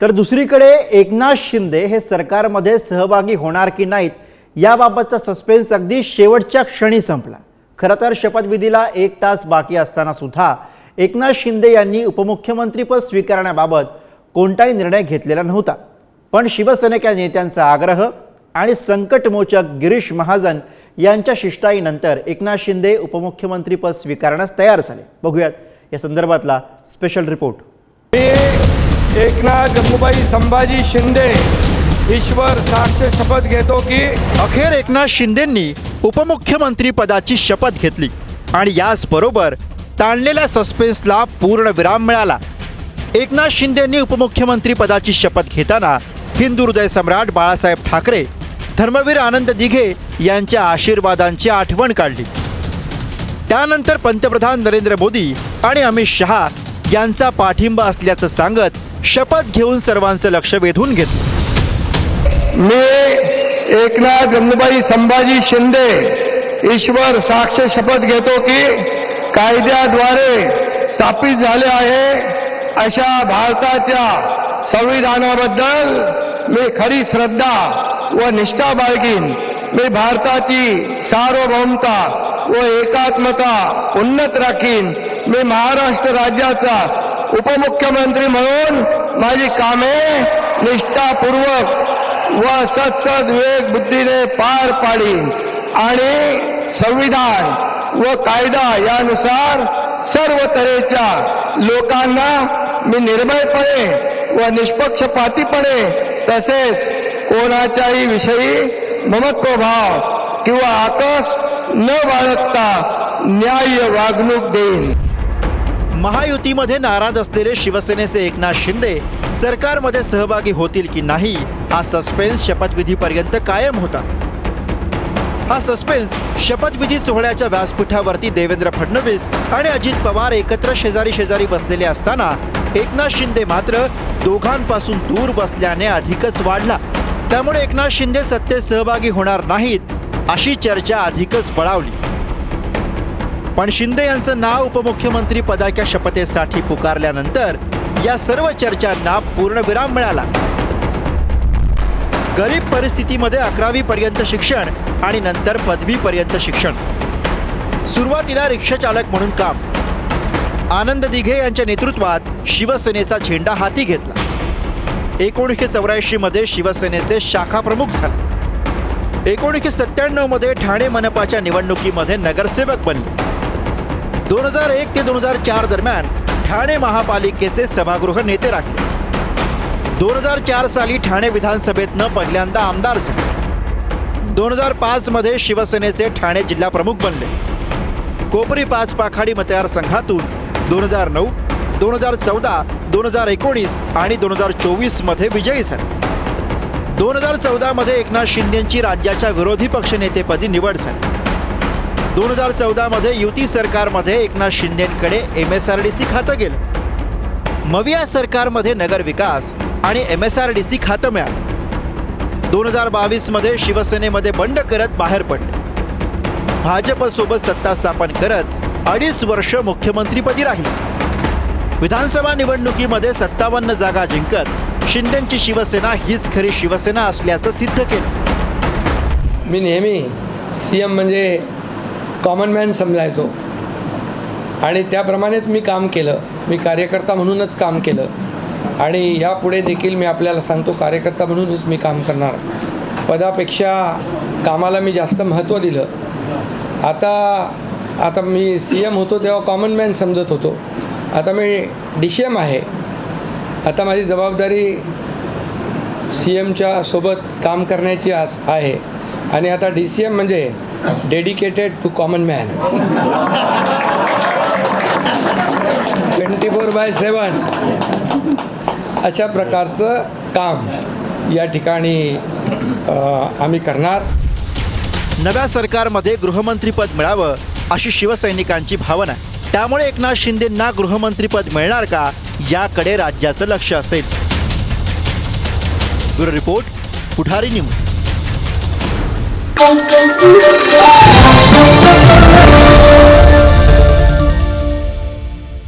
तर दुसरीकडे एकनाथ शिंदे हे सरकारमध्ये सहभागी होणार की नाहीत याबाबतचा सस्पेन्स अगदी शेवटच्या क्षणी संपला। खरं तर शपथविधीला 1 तास बाकी असताना सुद्धा एकनाथ शिंदे यांनी उपमुख्यमंत्रीपद स्वीकारण्याबाबत कोणताही निर्णय घेतलेला नव्हता। पण शिवसेनेच्या नेत्यांचा आग्रह आणि संकटमोचक गिरीश महाजन यांच्या शिष्टाईनंतर एकनाथ शिंदे उपमुख्यमंत्रीपद स्वीकारण्यास तयार झाले। बघूयात या संदर्भातला स्पेशल रिपोर्ट। एकनाथ गंगूबाई संभाजी शिंदे ईश्वर साक्ष शपथ घेतो की अखेर एकनाथ शिंदेंनी उपमुख्यमंत्री पदाची शपथ घेतली आणि याच बरोबर ताणलेल्या सस्पेन्सला पूर्ण विराम मिळाला। एकनाथ शिंदेंनी उपमुख्यमंत्री पदाची शपथ घेताना हिंदू हृदय सम्राट बाळासाहेब ठाकरे, धर्मवीर आनंद दिघे यांच्या आशीर्वादांची आठवण काढली। त्यानंतर पंतप्रधान नरेंद्र मोदी आणि अमित शहा यांचा पाठिंबा असल्याचं सांगत शपथ घेऊन सर्वांचं लक्ष वेधून घेतलं। मी एकनाथ गंगूबाई संभाजी शिंदे ईश्वर साक्ष शपथ घेतो की कायद्याद्वारे स्थापित झाले आहे अशा भारताच्या संविधानाबद्दल मी खरी श्रद्धा व निष्ठा बाळगीन। मी भारताची सार्वभौमता व एकात्मता उन्नत राखीन। मी महाराष्ट्र राज्याचा उपमुख्यमंत्री म्हणून माझी कामे निष्ठापूर्वक व सत्सद विवेक बुद्धीने पार पाडीन आणि संविधान व कायदा यानुसार सर्व तऱ्हेच्या लोकांना मी निर्भयपणे व निष्पक्षपातीपणे तसेच कोणाच्याही विषयी ममत्वभाव किंवा आकस न बाळगता न्याय्य वागणूक देईन। महायुतीमध्ये नाराज असलेले शिवसेनेचे एकनाथ शिंदे सरकारमध्ये सहभागी होतील की नाही हा सस्पेन्स शपथविधीपर्यंत कायम होता। हा सस्पेन्स शपथविधी सोहळ्याच्या व्यासपीठावरती देवेंद्र फडणवीस आणि अजित पवार एकत्र शेजारी शेजारी बसलेले असताना एकनाथ शिंदे मात्र दोघांपासून दूर बसल्याने अधिकच वाढला। त्यामुळे एकनाथ शिंदे सत्तेत सहभागी होणार नाहीत अशी चर्चा अधिकच बळावली। पण शिंदे यांचं नाव उपमुख्यमंत्री पदाच्या शपथेसाठी पुकारल्यानंतर या सर्व चर्चांना पूर्णविराम मिळाला। गरीब परिस्थितीमध्ये 11वी पर्यंत शिक्षण आणि नंतर पदवीपर्यंत शिक्षण, सुरुवातीला रिक्षा चालक म्हणून काम, आनंद दिघे यांच्या नेतृत्वात शिवसेनेचा झेंडा हाती घेतला। 1984 मध्ये शिवसेनेचे शाखा प्रमुख झाले। 1997 मध्ये ठाणे मनपाच्या निवडणुकीमध्ये नगरसेवक बनले। 2001 ते 2004 दरम्यान ठाणे महापालिकेचे सभागृह नेते राहिले। 2004 साली ठाणे विधानसभेतनं पहिल्यांदा आमदार झाले। 2005 मध्ये शिवसेनेचे ठाणे जिल्हा प्रमुख बनले। कोपरी 5 पाखाडी मतदारसंघातून 2009, 2014, 2019 आणि 2024 मध्ये विजयी झाले। 2014 मध्ये एकनाथ शिंदेंची राज्याच्या विरोधी पक्षनेतेपदी निवड झाली। 2014 मध्ये युती सरकारमध्ये एकनाथ शिंदेंकडे MSRDC खातं गेलं। मविया सरकारमध्ये नगर विकास आणि MSRDC खातं मिळालं। 2022 मध्ये शिवसेनेमध्ये बंड करत बाहेर पडले। भाजपसोबत सत्ता स्थापन करत 2.5 वर्ष मुख्यमंत्रीपदी राहिले। विधानसभा निवडणुकीमध्ये 57 जागा जिंकत शिंदेंची शिवसेना हीच खरी शिवसेना असल्याचं सिद्ध केलं। मी नेहमी CM म्हणजे कॉमन मॅन समजायचो आणि त्याप्रमाणेच मी काम केलं। मी कार्यकर्ता म्हणूनच काम केलं आणि यापुढे देखील मी आपल्याला सांगतो कार्यकर्ता म्हणूनच मी काम करणार। पदापेक्षा कामाला मी जास्त महत्त्व दिलं। आता मी CM होतो तेव्हा कॉमन मॅन समजत होतो, आता मी DCM आहे। आता माझी जबाबदारी CMच्या सोबत काम करण्याची आहे आणि आता DCM म्हणजे डेडिकेटेड टू कॉमन मॅन। 24/7 अशा प्रकारचं काम या ठिकाणी आम्ही करणार। नव्या सरकारमध्ये गृहमंत्रीपद मिळावं अशी शिवसैनिकांची भावना आहे। त्यामुळे एकनाथ शिंदेंना गृहमंत्रीपद मिळणार का याकडे राज्याचं लक्ष असेल। ब्युरो रिपोर्ट, पुढारी न्यूज।